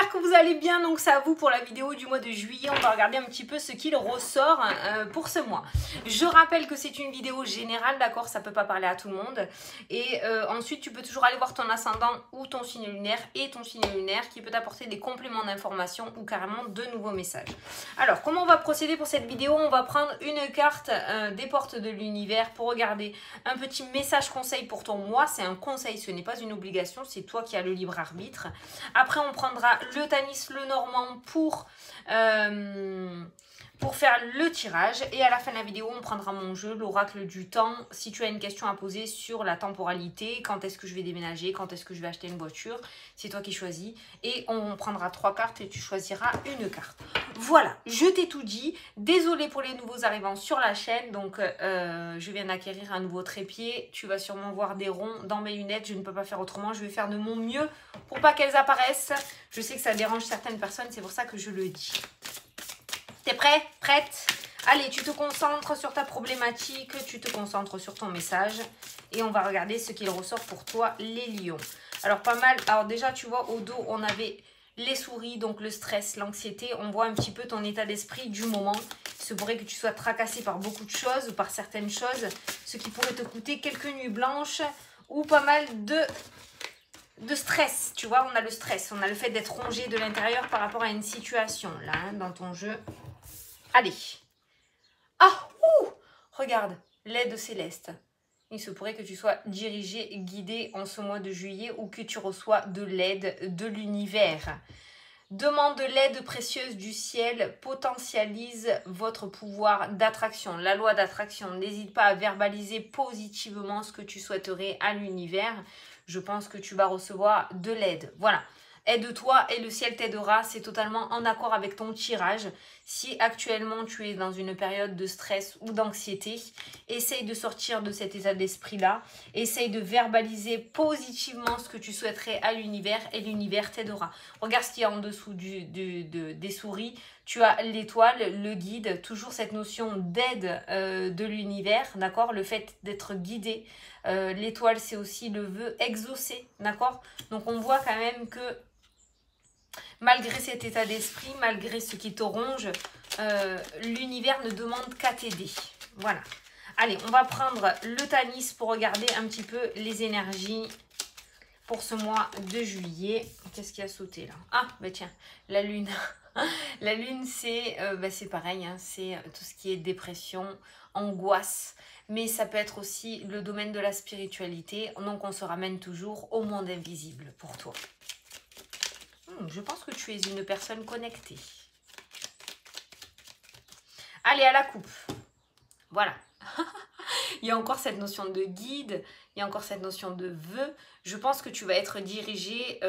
j'espère que vous allez bien. Donc c'est à vous pour la vidéo du mois de juillet. On va regarder un petit peu ce qu'il ressort pour ce mois. Je rappelle que c'est une vidéo générale, d'accord, ça peut pas parler à tout le monde. Et ensuite tu peux toujours aller voir ton ascendant ou ton signe lunaire et ton signe lunaire qui peut t'apporter des compléments d'information ou carrément de nouveaux messages. Alors comment on va procéder pour cette vidéo? On va prendre une carte des portes de l'univers pour regarder un petit message conseil pour ton mois. C'est un conseil, ce n'est pas une obligation, c'est toi qui as le libre arbitre. Après on prendra le Tanis, le Normand pour faire le tirage. Et à la fin de la vidéo, on prendra mon jeu, l'oracle du temps. Si tu as une question à poser sur la temporalité, quand est-ce que je vais déménager, quand est-ce que je vais acheter une voiture, c'est toi qui choisis. Et on prendra 3 cartes et tu choisiras une carte. Voilà, je t'ai tout dit. Désolée pour les nouveaux arrivants sur la chaîne. Donc, je viens d'acquérir un nouveau trépied. Tu vas sûrement voir des ronds dans mes lunettes. Je ne peux pas faire autrement. Je vais faire de mon mieux pour pas qu'elles apparaissent. Je sais que ça dérange certaines personnes. C'est pour ça que je le dis. T'es prêt? Prête? Allez, tu te concentres sur ta problématique. Tu te concentres sur ton message. Et on va regarder ce qu'il ressort pour toi, les lions. Alors, pas mal. Alors, déjà, tu vois, au dos, on avait les souris, donc le stress, l'anxiété. On voit un petit peu ton état d'esprit du moment. Il se pourrait que tu sois tracassé par beaucoup de choses ou par certaines choses, ce qui pourrait te coûter quelques nuits blanches ou pas mal de stress. Tu vois, on a le stress, on a le fait d'être rongé de l'intérieur par rapport à une situation, là, hein, dans ton jeu. Allez. Ah, regarde, l'aide céleste. Il se pourrait que tu sois dirigé, guidé en ce mois de juillet ou que tu reçois de l'aide de l'univers. Demande l'aide précieuse du ciel, potentialise votre pouvoir d'attraction. La loi d'attraction, n'hésite pas à verbaliser positivement ce que tu souhaiterais à l'univers. Je pense que tu vas recevoir de l'aide. Voilà. Aide-toi et le ciel t'aidera. C'est totalement en accord avec ton tirage. Si actuellement tu es dans une période de stress ou d'anxiété, essaye de sortir de cet état d'esprit-là. Essaye de verbaliser positivement ce que tu souhaiterais à l'univers et l'univers t'aidera. Regarde ce qu'il y a en dessous des souris. Tu as l'étoile, le guide, toujours cette notion d'aide de l'univers, d'accord? Le fait d'être guidé. L'étoile, c'est aussi le vœu exaucé, d'accord? Donc on voit quand même que malgré cet état d'esprit, malgré ce qui te ronge, l'univers ne demande qu'à t'aider. Voilà. Allez, on va prendre le Tanis pour regarder un petit peu les énergies pour ce mois de juillet. Qu'est-ce qui a sauté là? Ah, bah tiens, la lune. La lune, c'est pareil, hein, c'est tout ce qui est dépression, angoisse. Mais ça peut être aussi le domaine de la spiritualité. Donc, on se ramène toujours au monde invisible pour toi. Je pense que tu es une personne connectée. Allez, à la coupe. Voilà. Il y a encore cette notion de guide. Il y a encore cette notion de vœu. Je pense que tu vas être dirigé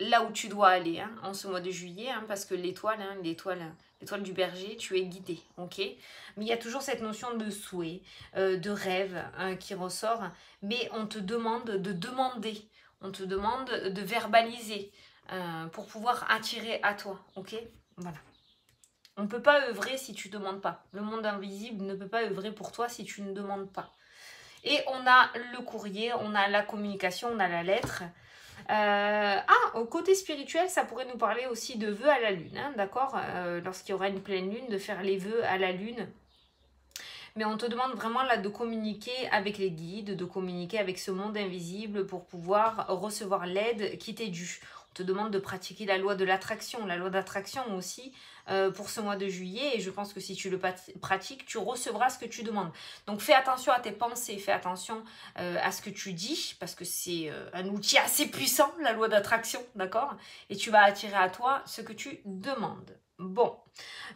là où tu dois aller en ce mois de juillet. Parce que l'étoile, l'étoile du berger, tu es guidé. Ok. Mais il y a toujours cette notion de souhait, de rêve qui ressort. Mais on te demande de demander. On te demande de verbaliser pour pouvoir attirer à toi, ok? Voilà. On ne peut pas œuvrer si tu ne demandes pas. Le monde invisible ne peut pas œuvrer pour toi si tu ne demandes pas. Et on a le courrier, on a la communication, on a la lettre. Au côté spirituel, ça pourrait nous parler aussi de vœux à la lune, d'accord? Lorsqu'il y aura une pleine lune, de faire les vœux à la lune. Mais on te demande vraiment là de communiquer avec les guides, de communiquer avec ce monde invisible pour pouvoir recevoir l'aide qui t'est due. On te demande de pratiquer la loi de l'attraction. La loi d'attraction aussi pour ce mois de juillet. Et je pense que si tu le pratiques, tu recevras ce que tu demandes. Donc fais attention à tes pensées, fais attention à ce que tu dis. Parce que c'est un outil assez puissant, la loi d'attraction, d'accord? Et tu vas attirer à toi ce que tu demandes. Bon,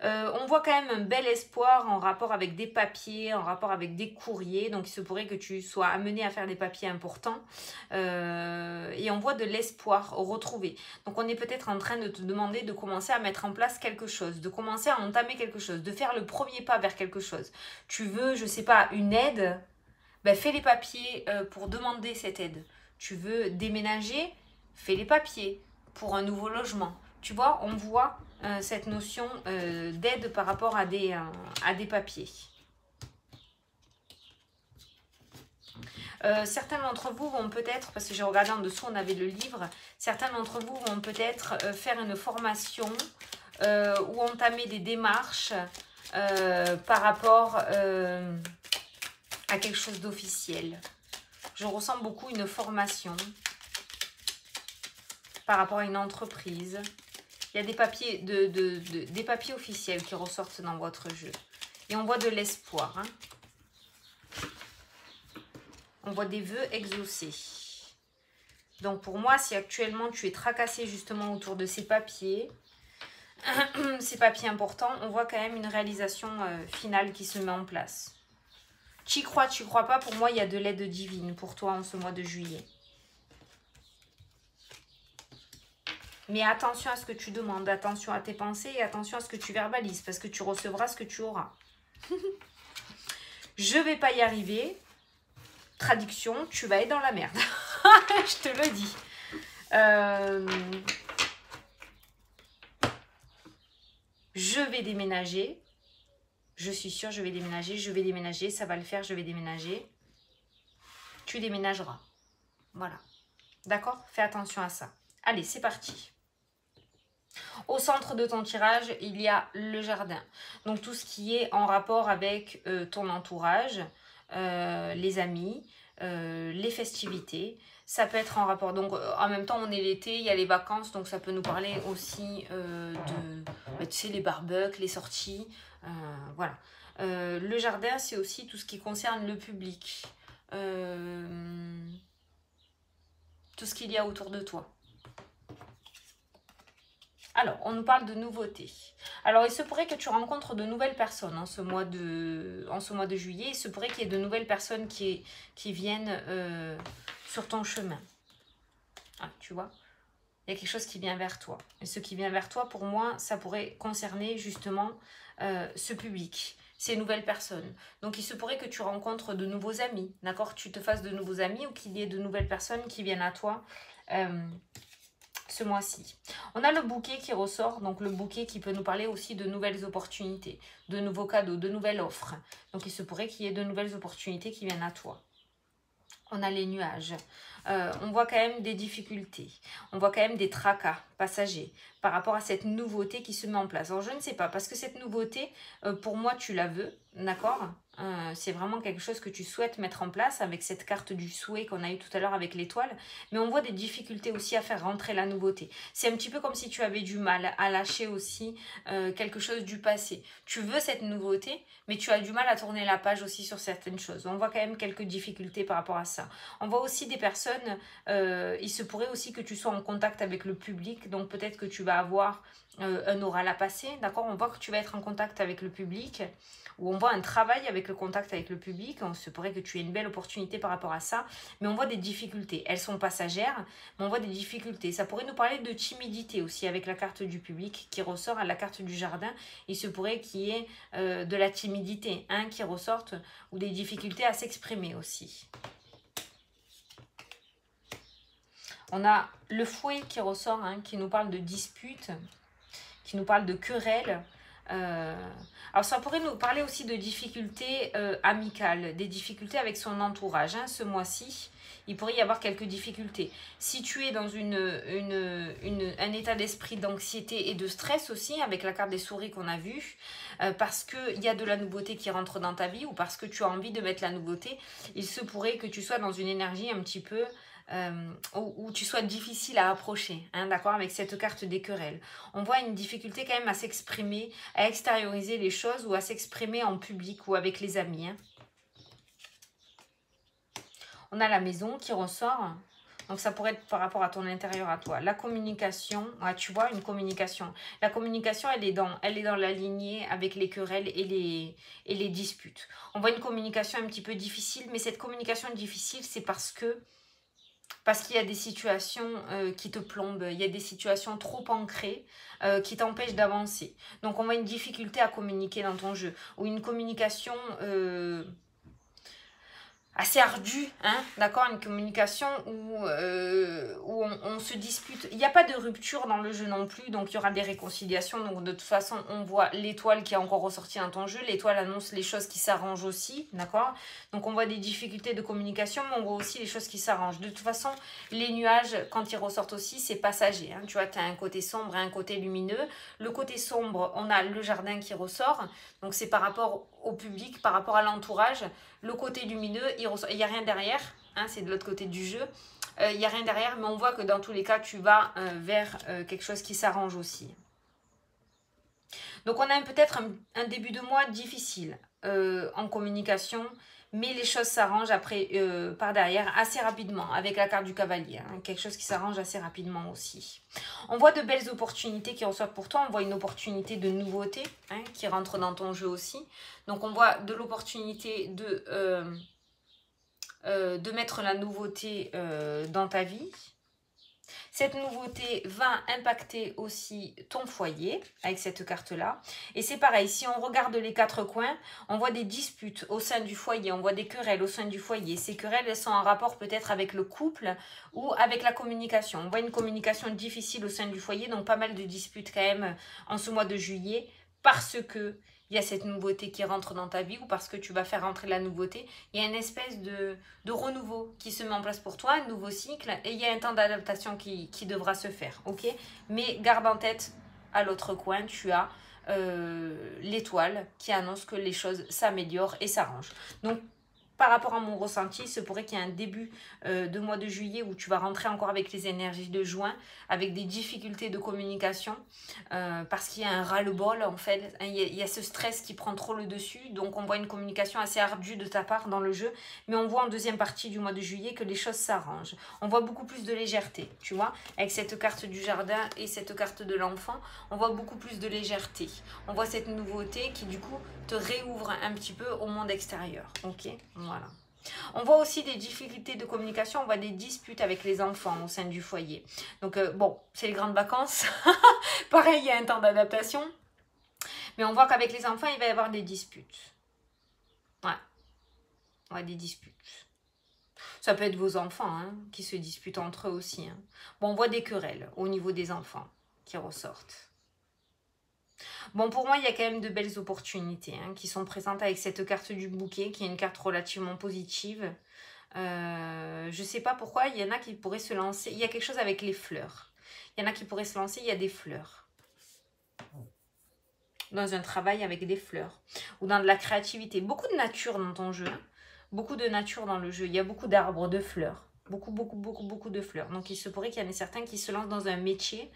on voit quand même un bel espoir en rapport avec des papiers, en rapport avec des courriers. Donc, il se pourrait que tu sois amené à faire des papiers importants. Et on voit de l'espoir retrouvé. Donc, on est peut-être en train de te demander de commencer à mettre en place quelque chose, de commencer à entamer quelque chose, de faire le premier pas vers quelque chose. Tu veux, je sais pas, une aide? Ben, fais les papiers pour demander cette aide. Tu veux déménager? Fais les papiers pour un nouveau logement. Tu vois, on voit cette notion d'aide par rapport à des papiers. Certains d'entre vous vont peut-être, parce que j'ai regardé en dessous, on avait le livre, certains d'entre vous vont peut-être faire une formation ou entamer des démarches par rapport à quelque chose d'officiel. Je ressens beaucoup une formation par rapport à une entreprise. Il y a des papiers, des papiers officiels qui ressortent dans votre jeu. Et on voit de l'espoir. Hein. On voit des vœux exaucés. Donc pour moi, si actuellement tu es tracassé justement autour de ces papiers importants, on voit quand même une réalisation finale qui se met en place. Tu y crois pas, pour moi il y a de l'aide divine pour toi en ce mois de juillet. Mais attention à ce que tu demandes, attention à tes pensées et attention à ce que tu verbalises, parce que tu recevras ce que tu auras. Je vais pas y arriver. Traduction, tu vas être dans la merde. Je te le dis. Je vais déménager. Je suis sûre, je vais déménager, ça va le faire, je vais déménager. Tu déménageras. Voilà. D'accord? Fais attention à ça. Allez, c'est parti. Au centre de ton tirage, il y a le jardin. Donc, tout ce qui est en rapport avec ton entourage, les amis, les festivités. Ça peut être en rapport. Donc, en même temps, on est l'été, il y a les vacances. Donc, ça peut nous parler aussi tu sais, les barbecues, les sorties. Voilà. Le jardin, c'est aussi tout ce qui concerne le public. Tout ce qu'il y a autour de toi. Alors, on nous parle de nouveautés. Alors, il se pourrait que tu rencontres de nouvelles personnes en ce mois de juillet. Il se pourrait qu'il y ait de nouvelles personnes qui viennent sur ton chemin. Ah, tu vois, il y a quelque chose qui vient vers toi. Et ce qui vient vers toi, pour moi, ça pourrait concerner justement ce public, ces nouvelles personnes. Donc, il se pourrait que tu rencontres de nouveaux amis, d'accord? Tu te fasses de nouveaux amis ou qu'il y ait de nouvelles personnes qui viennent à toi ce mois-ci. On a le bouquet qui ressort, donc le bouquet qui peut nous parler aussi de nouvelles opportunités, de nouveaux cadeaux, de nouvelles offres. Donc, il se pourrait qu'il y ait de nouvelles opportunités qui viennent à toi. On a les nuages. On voit quand même des difficultés. On voit quand même des tracas passagers par rapport à cette nouveauté qui se met en place. Alors, je ne sais pas, parce que cette nouveauté, pour moi, tu la veux, d'accord? C'est vraiment quelque chose que tu souhaites mettre en place avec cette carte du souhait qu'on a eu tout à l'heure avec l'étoile. Mais on voit des difficultés aussi à faire rentrer la nouveauté. C'est un petit peu comme si tu avais du mal à lâcher aussi quelque chose du passé. Tu veux cette nouveauté, mais tu as du mal à tourner la page aussi sur certaines choses. On voit quand même quelques difficultés par rapport à ça. On voit aussi des personnes, il se pourrait aussi que tu sois en contact avec le public. Donc peut-être que tu vas avoir un oral à passer, d'accord? On voit que tu vas être en contact avec le public. Ou on voit un travail avec le contact avec le public, on se pourrait que tu aies une belle opportunité par rapport à ça, mais on voit des difficultés. Elles sont passagères, mais on voit des difficultés. Ça pourrait nous parler de timidité aussi avec la carte du public qui ressort à la carte du jardin. Il se pourrait qu'il y ait de la timidité qui ressorte ou des difficultés à s'exprimer aussi. On a le fouet qui ressort, qui nous parle de disputes, qui nous parle de querelles. Alors ça pourrait nous parler aussi de difficultés amicales, des difficultés avec son entourage. Ce mois-ci, il pourrait y avoir quelques difficultés. Si tu es dans un état d'esprit d'anxiété et de stress aussi, avec la carte des souris qu'on a vue, parce qu'il y a de la nouveauté qui rentre dans ta vie ou parce que tu as envie de mettre la nouveauté, il se pourrait que tu sois dans une énergie un petit peu... où tu sois difficile à approcher, d'accord, avec cette carte des querelles. On voit une difficulté quand même à s'exprimer, à extérioriser les choses ou à s'exprimer en public ou avec les amis. On a la maison qui ressort, donc ça pourrait être par rapport à ton intérieur à toi. La communication, tu vois, une communication. La communication, elle est dans la lignée avec les querelles et les disputes. On voit une communication un petit peu difficile, mais cette communication difficile, c'est parce qu'il y a des situations qui te plombent, il y a des situations trop ancrées qui t'empêchent d'avancer. Donc on voit une difficulté à communiquer dans ton jeu, ou une communication assez ardu, hein, d'accord, une communication où on se dispute. Il n'y a pas de rupture dans le jeu non plus, donc il y aura des réconciliations. Donc de toute façon, on voit l'étoile qui est encore ressortie dans ton jeu. L'étoile annonce les choses qui s'arrangent aussi, d'accord. Donc on voit des difficultés de communication, mais on voit aussi les choses qui s'arrangent. De toute façon, les nuages, quand ils ressortent aussi, c'est passager, hein. Tu vois, tu as un côté sombre et un côté lumineux. Le côté sombre, on a le jardin qui ressort, donc c'est par rapport au public, par rapport à l'entourage. Le côté lumineux, il n'y a rien derrière, hein, c'est de l'autre côté du jeu. Il n'y a rien derrière, mais on voit que dans tous les cas, tu vas vers quelque chose qui s'arrange aussi. Donc on a peut-être un début de mois difficile en communication, mais les choses s'arrangent après par derrière assez rapidement avec la carte du cavalier, hein, quelque chose qui s'arrange assez rapidement aussi. On voit de belles opportunités qui ressortent pour toi, on voit une opportunité de nouveauté, hein, qui rentre dans ton jeu aussi. Donc on voit de l'opportunité de mettre la nouveauté dans ta vie. Cette nouveauté va impacter aussi ton foyer avec cette carte-là. Et c'est pareil, si on regarde les quatre coins, on voit des disputes au sein du foyer, on voit des querelles au sein du foyer. Ces querelles, elles sont en rapport peut-être avec le couple ou avec la communication. On voit une communication difficile au sein du foyer, donc pas mal de disputes quand même en ce mois de juillet parce que il y a cette nouveauté qui rentre dans ta vie ou parce que tu vas faire rentrer la nouveauté. Il y a une espèce de renouveau qui se met en place pour toi, un nouveau cycle, et il y a un temps d'adaptation qui devra se faire, ok? Mais garde en tête, à l'autre coin, tu as l'étoile qui annonce que les choses s'améliorent et s'arrangent. Donc, par rapport à mon ressenti, il se pourrait qu'il y ait un début de mois de juillet où tu vas rentrer encore avec les énergies de juin, avec des difficultés de communication, parce qu'il y a un ras-le-bol en fait, il y a ce stress qui prend trop le dessus, donc on voit une communication assez ardue de ta part dans le jeu, mais on voit en deuxième partie du mois de juillet que les choses s'arrangent. On voit beaucoup plus de légèreté, tu vois, avec cette carte du jardin et cette carte de l'enfant, on voit beaucoup plus de légèreté. On voit cette nouveauté qui du coup te réouvre un petit peu au monde extérieur, ok? Voilà. On voit aussi des difficultés de communication, on voit des disputes avec les enfants au sein du foyer. Donc bon, c'est les grandes vacances. Pareil, il y a un temps d'adaptation. Mais on voit qu'avec les enfants, il va y avoir des disputes. Ouais, des disputes. Ça peut être vos enfants hein, qui se disputent entre eux aussi. Hein. Bon, on voit des querelles au niveau des enfants qui ressortent. Bon, pour moi, il y a quand même de belles opportunités hein, qui sont présentes avec cette carte du bouquet, qui est une carte relativement positive. Je sais pas pourquoi, il y en a qui pourraient se lancer. Il y a quelque chose avec les fleurs. Il y en a qui pourraient se lancer, il y a des fleurs. Dans un travail avec des fleurs. Ou dans de la créativité. Beaucoup de nature dans ton jeu. Hein. Beaucoup de nature dans le jeu. Il y a beaucoup d'arbres, de fleurs. Beaucoup de fleurs. Donc, il se pourrait qu'il y en ait certains qui se lancent dans un métier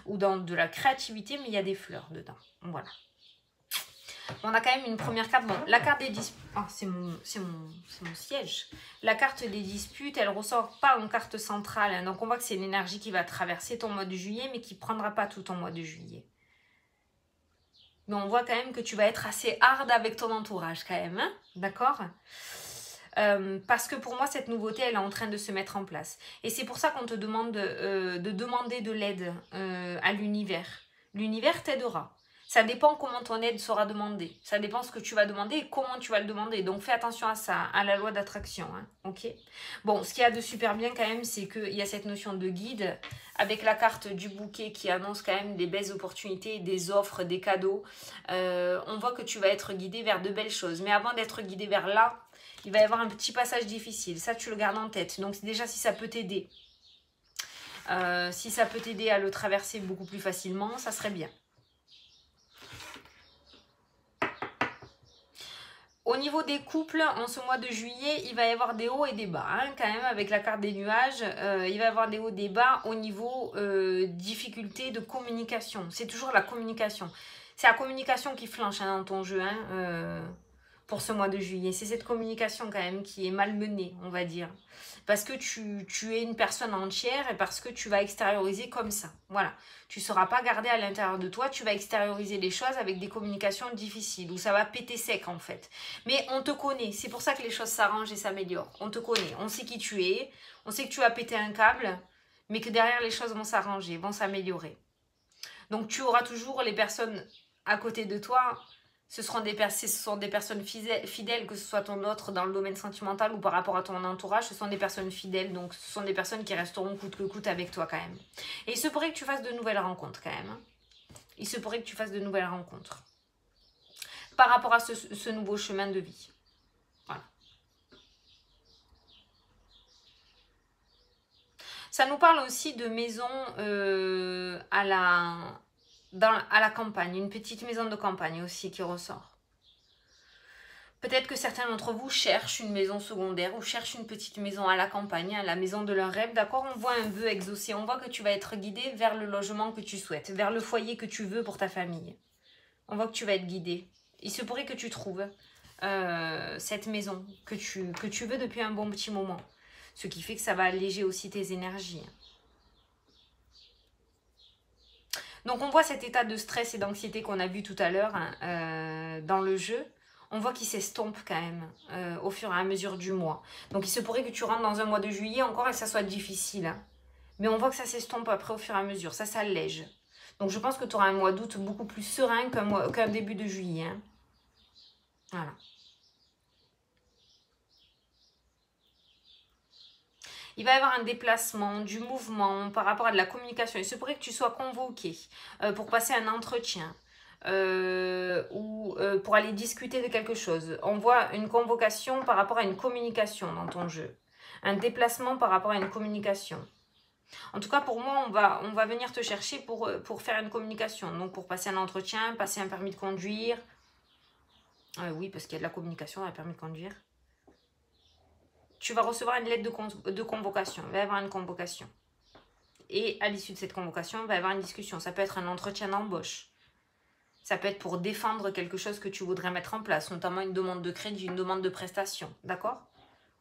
ou dans de la créativité, mais il y a des fleurs dedans. Voilà. On a quand même une première carte. Bon, la carte des disputes. Oh, c'est mon siège. La carte des disputes, elle ressort pas en carte centrale. Hein. Donc, on voit que c'est une énergie qui va traverser ton mois de juillet, mais qui ne prendra pas tout ton mois de juillet. Mais on voit quand même que tu vas être assez hard avec ton entourage quand même. Hein. D'accord ? Parce que pour moi, cette nouveauté, elle est en train de se mettre en place. Et c'est pour ça qu'on te demande de demander de l'aide à l'univers. L'univers t'aidera. Ça dépend comment ton aide sera demandée. Ça dépend ce que tu vas demander et comment tu vas le demander. Donc, fais attention à ça, à la loi d'attraction. Hein, ok. Bon, ce qu'il y a de super bien quand même, c'est qu'il y a cette notion de guide avec la carte du bouquet qui annonce quand même des belles opportunités, des offres, des cadeaux. On voit que tu vas être guidé vers de belles choses. Mais avant d'être guidé vers là, il va y avoir un petit passage difficile. Ça, tu le gardes en tête. Donc, déjà, si ça peut t'aider, à le traverser beaucoup plus facilement, ça serait bien. Au niveau des couples, en ce mois de juillet, il va y avoir des hauts et des bas. Hein, quand même, avec la carte des nuages, il va y avoir des hauts et des bas au niveau difficulté de communication. C'est toujours la communication. C'est la communication qui flanche hein, dans ton jeu. Hein, pour ce mois de juillet. C'est cette communication quand même qui est malmenée, on va dire. Parce que tu es une personne entière et parce que tu vas extérioriser comme ça. Voilà. Tu ne seras pas gardé à l'intérieur de toi, tu vas extérioriser les choses avec des communications difficiles, où ça va péter sec en fait. Mais on te connaît, c'est pour ça que les choses s'arrangent et s'améliorent. On te connaît, on sait qui tu es, on sait que tu vas péter un câble, mais que derrière les choses vont s'arranger, vont s'améliorer. Donc tu auras toujours les personnes à côté de toi Ce sont des personnes fidèles, que ce soit ton autre dans le domaine sentimental ou par rapport à ton entourage. Ce sont des personnes fidèles, donc ce sont des personnes qui resteront coûte que coûte avec toi quand même. Et il se pourrait que tu fasses de nouvelles rencontres quand même. Hein. Il se pourrait que tu fasses de nouvelles rencontres. Par rapport à ce nouveau chemin de vie. Voilà. Ça nous parle aussi de maison à la campagne, une petite maison de campagne aussi qui ressort. Peut-être que certains d'entre vous cherchent une maison secondaire ou cherchent une petite maison à la campagne, à la maison de leur rêve, d'accord? On voit un vœu exaucé, on voit que tu vas être guidé vers le logement que tu souhaites, vers le foyer que tu veux pour ta famille. On voit que tu vas être guidé. Il se pourrait que tu trouves cette maison que tu veux depuis un bon petit moment. Ce qui fait que ça va alléger aussi tes énergies. Donc on voit cet état de stress et d'anxiété qu'on a vu tout à l'heure dans le jeu. On voit qu'il s'estompe quand même au fur et à mesure du mois. Donc il se pourrait que tu rentres dans un mois de juillet encore et que ça soit difficile. Hein. Mais on voit que ça s'estompe après au fur et à mesure. Ça s'allège. Donc je pense que tu auras un mois d'août beaucoup plus serein qu'un début de juillet. Hein. Voilà. Il va y avoir un déplacement, du mouvement par rapport à de la communication. Il se pourrait que tu sois convoqué pour passer un entretien ou pour aller discuter de quelque chose. On voit une convocation par rapport à une communication dans ton jeu. Un déplacement par rapport à une communication. En tout cas, pour moi, on va venir te chercher pour faire une communication. Donc, pour passer un entretien, passer un permis de conduire. Oui, parce qu'il y a de la communication, un permis de conduire. Tu vas recevoir une lettre de convocation. Il va y avoir une convocation. Et à l'issue de cette convocation, il va y avoir une discussion. Ça peut être un entretien d'embauche. Ça peut être pour défendre quelque chose que tu voudrais mettre en place, notamment une demande de crédit, une demande de prestation. D'accord?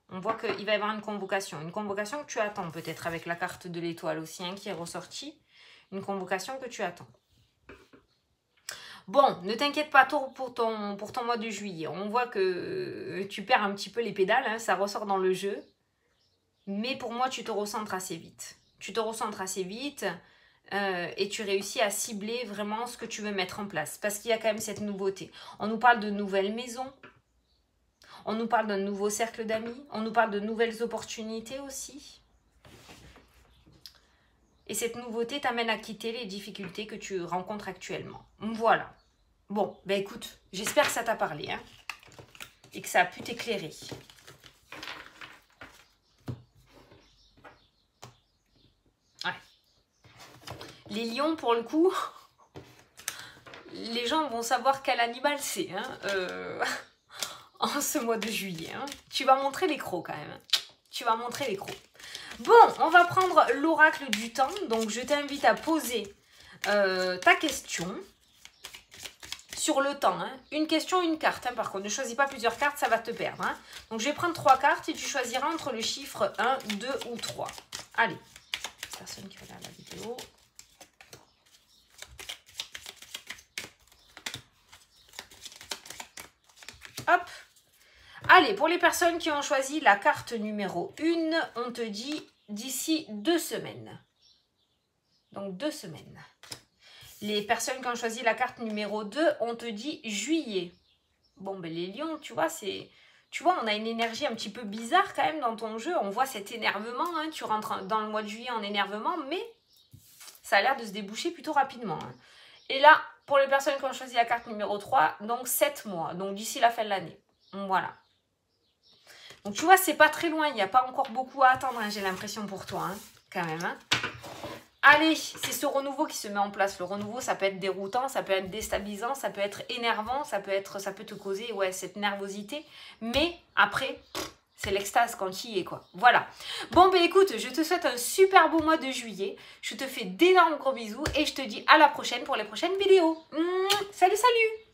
On voit qu'il va y avoir une convocation. Une convocation que tu attends peut-être avec la carte de l'étoile aussi hein, qui est ressortie. Une convocation que tu attends. Bon, ne t'inquiète pas trop pour ton mois de juillet. On voit que tu perds un petit peu les pédales, hein, ça ressort dans le jeu. Mais pour moi, tu te recentres assez vite. Tu te recentres assez vite et tu réussis à cibler vraiment ce que tu veux mettre en place. Parce qu'il y a quand même cette nouveauté. On nous parle de nouvelles maisons. On nous parle d'un nouveau cercle d'amis. On nous parle de nouvelles opportunités aussi. Et cette nouveauté t'amène à quitter les difficultés que tu rencontres actuellement. Voilà. Bon, ben écoute, j'espère que ça t'a parlé. Hein, et que ça a pu t'éclairer. Ouais. Les lions, pour le coup, les gens vont savoir quel animal c'est. Hein, en ce mois de juillet. Hein. Tu vas montrer les crocs quand même. Tu vas montrer les crocs. Bon, on va prendre l'oracle du temps. Donc, je t'invite à poser ta question sur le temps. Hein. Une question, une carte. Hein, par contre, ne choisis pas plusieurs cartes, ça va te perdre. Hein. Donc, je vais prendre 3 cartes et tu choisiras entre le chiffre 1, 2 ou 3. Allez. Personne qui regarde la vidéo. Hop. Allez, pour les personnes qui ont choisi la carte numéro 1, on te dit d'ici 2 semaines. Donc 2 semaines. Les personnes qui ont choisi la carte numéro 2, on te dit juillet. Bon, ben les lions, tu vois, c'est... Tu vois, on a une énergie un petit peu bizarre quand même dans ton jeu. On voit cet énervement, hein. Tu rentres dans le mois de juillet en énervement, mais ça a l'air de se déboucher plutôt rapidement. Hein. Et là, pour les personnes qui ont choisi la carte numéro 3, donc 7 mois, donc d'ici la fin de l'année. Voilà. Donc tu vois, c'est pas très loin, il n'y a pas encore beaucoup à attendre, hein, j'ai l'impression pour toi, hein, quand même. Hein. Allez, c'est ce renouveau qui se met en place. Le renouveau, ça peut être déroutant, ça peut être déstabilisant, ça peut être énervant, ça peut te causer ouais, cette nervosité. Mais après, c'est l'extase quand il y est, quoi. Voilà. Bon, ben écoute, je te souhaite un super beau mois de juillet. Je te fais d'énormes gros bisous et je te dis à la prochaine pour les prochaines vidéos. Salut, salut!